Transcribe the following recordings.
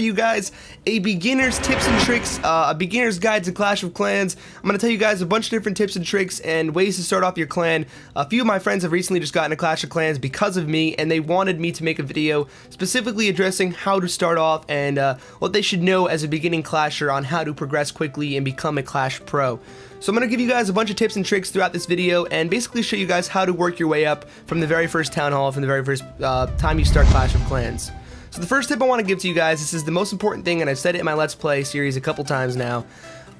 you guys a beginner's tips and tricks, a beginner's guide to Clash of Clans. I'm going to tell you guys a bunch of different tips and tricks and ways to start off your clan. A few of my friends have recently just gotten a Clash of Clans because of me, and they wanted me to make a video specifically addressing how to start off and what they should know as a beginning Clasher on how to progress quickly and become a Clash Pro. So I'm going to give you guys a bunch of tips and tricks throughout this video and basically show you guys how to work your way up from the very first Town Hall, from the very first time you start Clash of Clans. So the first tip I want to give to you guys, this is the most important thing, and I've said it in my Let's Play series a couple times now.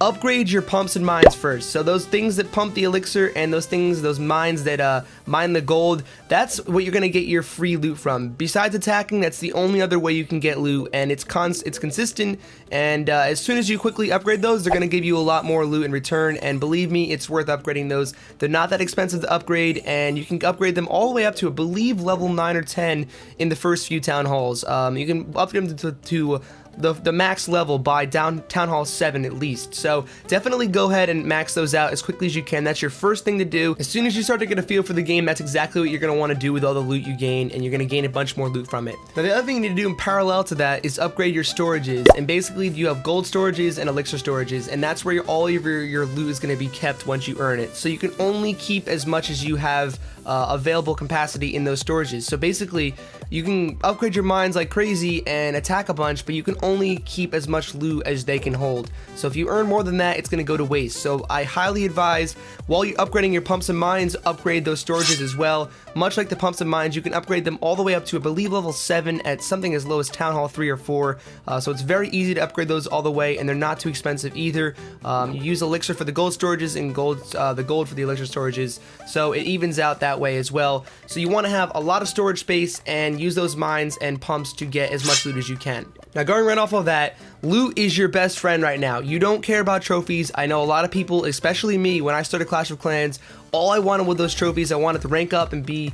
Upgrade your pumps and mines first. So those things that pump the elixir and those mines that mine the gold, that's what you're going to get your free loot from. Besides attacking, that's the only other way you can get loot, and it's consistent, and as soon as you quickly upgrade those, they're going to give you a lot more loot in return, and believe me, it's worth upgrading those. They're not that expensive to upgrade, and you can upgrade them all the way up to, I believe, level 9 or 10 in the first few Town Halls. You can upgrade them to the max level by Town Hall 7 at least. So definitely go ahead and max those out as quickly as you can. That's your first thing to do. As soon as you start to get a feel for the game, that's exactly what you're going to want to do with all the loot you gain, and you're going to gain a bunch more loot from it. Now the other thing you need to do in parallel to that is upgrade your storages, and basically you have gold storages and elixir storages, and that's where all of your loot is going to be kept once you earn it. So you can only keep as much as you have available capacity in those storages. So basically you can upgrade your mines like crazy and attack a bunch, but you can only keep as much loot as they can hold. So if you earn more than that, it's going to go to waste. So I highly advise, while you're upgrading your pumps and mines, upgrade those storages as well. Much like the pumps and mines, you can upgrade them all the way up to, I believe, level 7 at something as low as Town Hall 3 or 4. So it's very easy to upgrade those all the way, and they're not too expensive either. You use elixir for the gold storages and the gold for the elixir storages, so it evens out that way as well. So you want to have a lot of storage space and use those mines and pumps to get as much loot as you can. Now, going right off of that, loot is your best friend right now. You don't care about trophies. I know a lot of people, especially me, when I started Clash of Clans, all I wanted with those trophies, I wanted to rank up and be,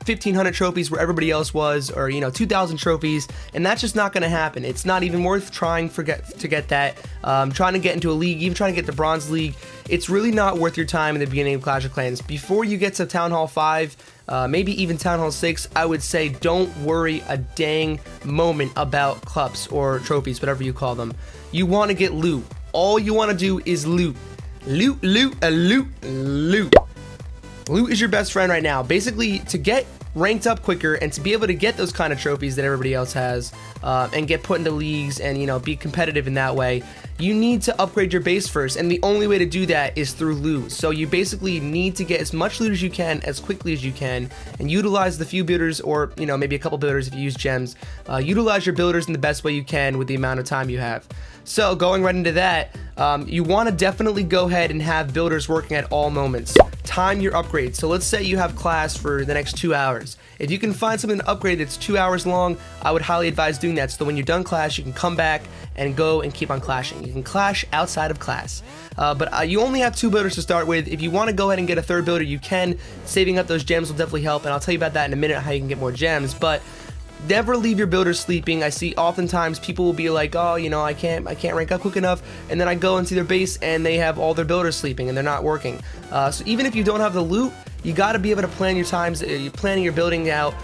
1,500 trophies where everybody else was, or 2,000 trophies, and that's just not going to happen. It's not even worth trying to get that. Trying to get into a league, even trying to get the bronze league, it's really not worth your time in the beginning of Clash of Clans. Before you get to Town Hall 5, maybe even Town Hall 6, I would say don't worry a dang moment about cups or trophies, whatever you call them. You want to get loot. All you want to do is loot. Loot, loot, loot, loot. Loot is your best friend right now. Basically, to get ranked up quicker and to be able to get those kind of trophies that everybody else has, and get put into leagues and be competitive in that way, you need to upgrade your base first, and the only way to do that is through loot. So you basically need to get as much loot as you can as quickly as you can, and utilize the few builders, or maybe a couple builders if you use gems. Utilize your builders in the best way you can with the amount of time you have. So going right into that, you want to definitely go ahead and have builders working at all moments. Time your upgrades. So let's say you have class for the next 2 hours. If you can find something to upgrade that's 2 hours long, I would highly advise doing that, so that when you're done class, you can come back and go and keep on clashing. You can clash outside of class. But you only have 2 builders to start with. If you want to go ahead and get a 3rd builder, you can. Saving up those gems will definitely help, and I'll tell you about that in a minute, how you can get more gems. But never leave your builders sleeping. I see oftentimes people will be like, oh, I can't rank up quick enough, and then I go into their base and they have all their builders sleeping and they're not working. So even if you don't have the loot, you got to be able to plan your times, planning your building out.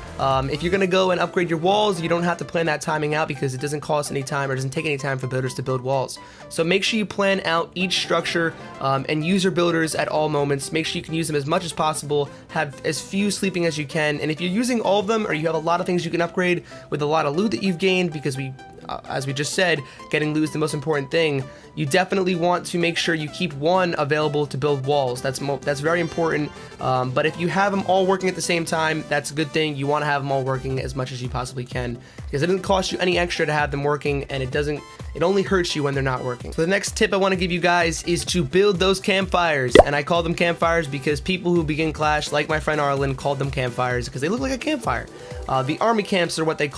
If you're going to go and upgrade your walls, you don't have to plan that timing out, because it doesn't cost any time, or doesn't take any time for builders to build walls. So make sure you plan out each structure and use your builders at all moments. Make sure you can use them as much as possible, have as few sleeping as you can, and if you're using all of them, or you have a lot of things you can upgrade with a lot of loot that you've gained, because as we just said, getting loot is the most important thing, you definitely want to make sure you keep one available to build walls. That's very important. But if you have them all working at the same time, that's a good thing. You want to have them all working as much as you possibly can, because it doesn't cost you any extra to have them working, and it only hurts you when they're not working. So the next tip I want to give you guys is to build those campfires, and I call them campfires because people who begin Clash, like my friend Arlen, called them campfires because they look like a campfire. The army camps are what they're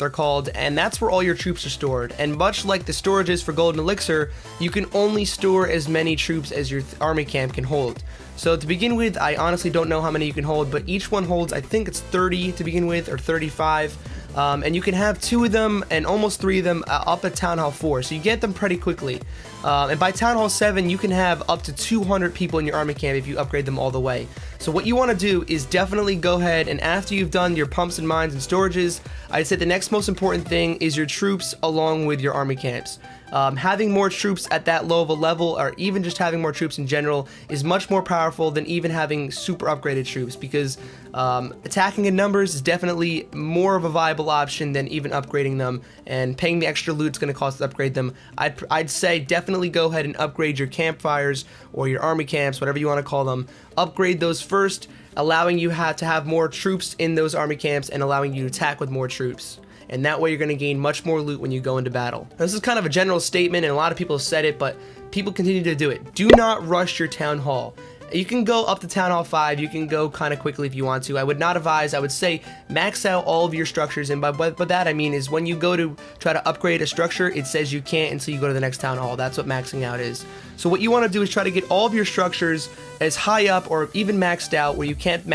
called, and that's where all your troops are stored. And much like the storages for gold and elixir, you can only store as many troops as your army camp can hold. So to begin with, I honestly don't know how many you can hold, but each one holds, I think it's 30 to begin with, or 35. And you can have 2 of them and almost 3 of them up at Town Hall 4, so you get them pretty quickly. And by Town Hall 7, you can have up to 200 people in your army camp if you upgrade them all the way. So what you want to do is definitely go ahead, and after you've done your pumps and mines and storages, I'd say the next most important thing is your troops along with your army camps. Having more troops at that low of a level, or even just having more troops in general, is much more powerful than even having super upgraded troops, because attacking in numbers is definitely more of a viable option than even upgrading them, and paying the extra loot it's going to cost to upgrade them. I'd say definitely go ahead and upgrade your campfires or your army camps, whatever you want to call them. Upgrade those first, allowing you to have more troops in those army camps and allowing you to attack with more troops. And that way you're going to gain much more loot when you go into battle. Now, this is kind of a general statement, and a lot of people have said it, but people continue to do it. Do not rush your town hall. You can go up to Town Hall 5, you can go kind of quickly if you want to. I would not advise, I would say max out all of your structures, and by that I mean is when you go to try to upgrade a structure, it says you can't until you go to the next town hall. That's what maxing out is. So what you want to do is try to get all of your structures as high up or even maxed out where you can't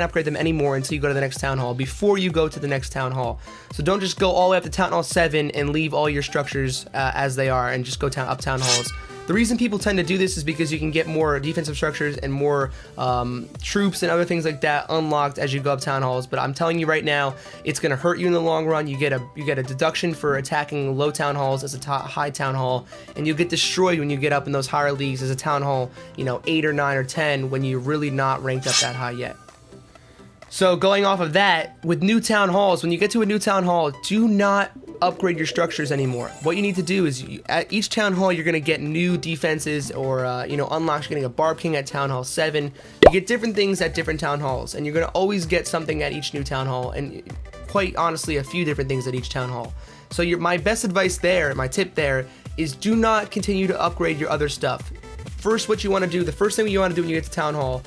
upgrade them anymore until you go to the next town hall before you go to the next town hall. So don't just go all the way up to Town Hall 7 and leave all your structures as they are and just go up town halls. The reason people tend to do this is because you can get more defensive structures and more troops and other things like that unlocked as you go up town halls. But I'm telling you right now, it's going to hurt you in the long run. You get a deduction for attacking low town halls as a high town hall, and you'll get destroyed when you get up in those higher leagues as a town hall, 8 or 9 or 10 when you're really not ranked up that high yet. So going off of that, with new town halls, when you get to a new town hall, do not upgrade your structures anymore. What you need to do is at each town hall you're going to get new defenses or unlocks. You're getting a Barb King at Town Hall 7. You get different things at different town halls, and you're going to always get something at each new town hall, and quite honestly a few different things at each town hall. So my best advice there, my tip there, is do not continue to upgrade your other stuff. First, what you want to do, the first thing you want to do when you get to town hall,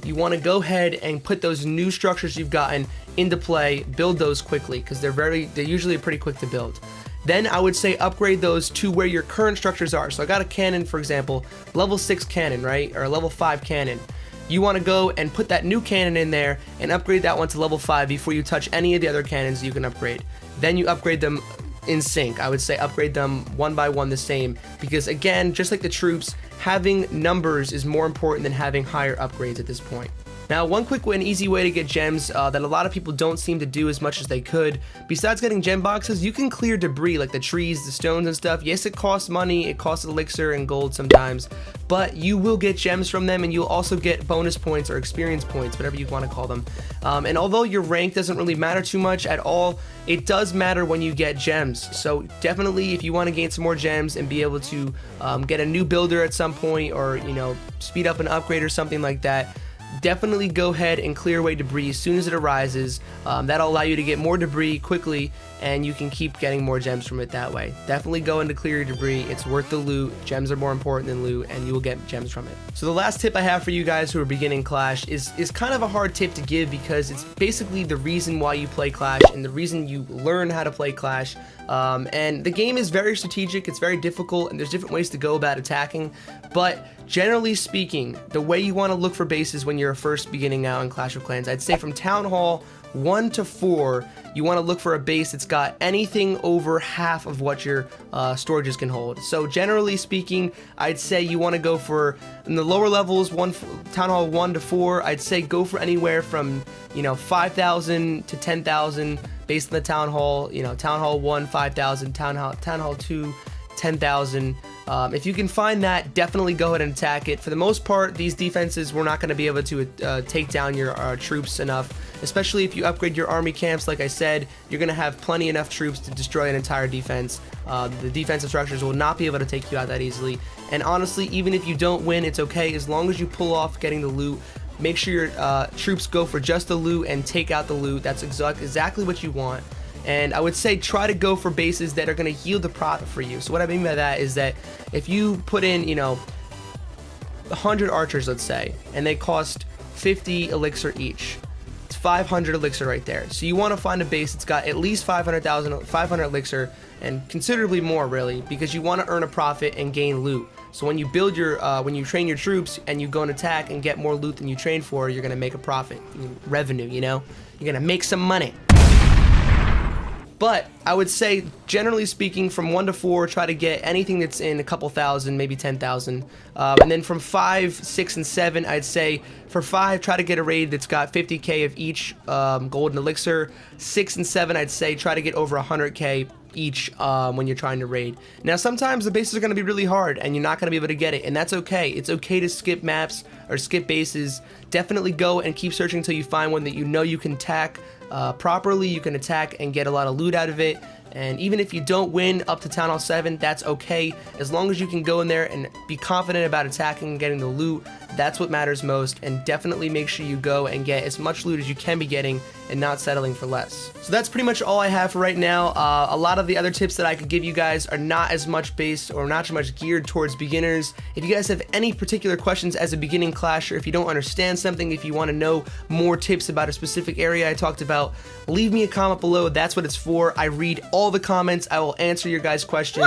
you want to go ahead and put those new structures you've gotten into play, build those quickly, because they're usually pretty quick to build. Then I would say upgrade those to where your current structures are. So I got a cannon, for example, level 6 cannon, right? Or a level 5 cannon. You want to go and put that new cannon in there and upgrade that one to level 5 before you touch any of the other cannons you can upgrade. Then you upgrade them in sync. I would say upgrade them one by one the same, because again, just like the troops, having numbers is more important than having higher upgrades at this point. Now, one quick and easy way to get gems that a lot of people don't seem to do as much as they could, besides getting gem boxes, you can clear debris like the trees, the stones and stuff. Yes, it costs money, it costs elixir and gold sometimes, but you will get gems from them, and you'll also get bonus points or experience points, whatever you want to call them. And although your rank doesn't really matter too much at all, it does matter when you get gems. So definitely, if you want to gain some more gems and be able to get a new builder at some point, or speed up an upgrade or something like that, definitely go ahead and clear away debris as soon as it arises. That'll allow you to get more debris quickly, and you can keep getting more gems from it that way. Definitely go in to clear your debris. It's worth the loot. Gems are more important than loot, and you will get gems from it. So the last tip I have for you guys who are beginning Clash is kind of a hard tip to give, because it's basically the reason why you play Clash and the reason you learn how to play Clash. And the game is very strategic, it's very difficult, and there's different ways to go about attacking, but generally speaking, the way you want to look for bases when you're first beginning out in Clash of Clans, I'd say from Town Hall 1 to 4, you want to look for a base that's got anything over half of what your storages can hold. So generally speaking, I'd say you want to go for, in the lower levels, Town Hall 1 to 4, I'd say go for anywhere from 5,000 to 10,000 based on the Town Hall. Town Hall 1, 5,000, Town Hall 2, 10,000. If you can find that, definitely go ahead and attack it. For the most part, these defenses, we're not going to be able to take down your troops enough, especially if you upgrade your army camps. Like I said, you're going to have plenty enough troops to destroy an entire defense. The defensive structures will not be able to take you out that easily. And honestly, even if you don't win, it's okay, as long as you pull off getting the loot. Make sure your troops go for just the loot and take out the loot. That's exactly what you want. And I would say try to go for bases that are going to yield the profit for you. So what I mean by that is that if you put in, 100 archers, let's say, and they cost 50 elixir each, it's 500 elixir right there. So you want to find a base that's got at least 500 elixir, and considerably more, really, because you want to earn a profit and gain loot. So when you build when you train your troops and you go and attack and get more loot than you train for, you're going to make a profit, revenue, you're going to make some money. But I would say, generally speaking, from 1 to 4, try to get anything that's in a couple thousand, maybe 10,000. And then from 5, 6, and 7, I'd say for 5, try to get a raid that's got 50k of each golden elixir. 6 and 7, I'd say try to get over 100k each when you're trying to raid. Now, sometimes the bases are going to be really hard and you're not going to be able to get it, and that's okay. It's okay to skip maps or skip bases. Definitely go and keep searching until you find one that you know you can attack properly. You can attack and get a lot of loot out of it. And even if you don't win up to Town Hall 7, that's okay. As long as you can go in there and be confident about attacking and getting the loot, that's what matters most. And definitely make sure you go and get as much loot as you can be getting and not settling for less. So that's pretty much all I have for right now. A lot of the other tips that I could give you guys are not as much based or not as much geared towards beginners. If you guys have any particular questions as a beginning clasher, if you don't understand something, if you want to know more tips about a specific area I talked about, leave me a comment below. That's what it's for. I read all the comments. I will answer your guys' questions.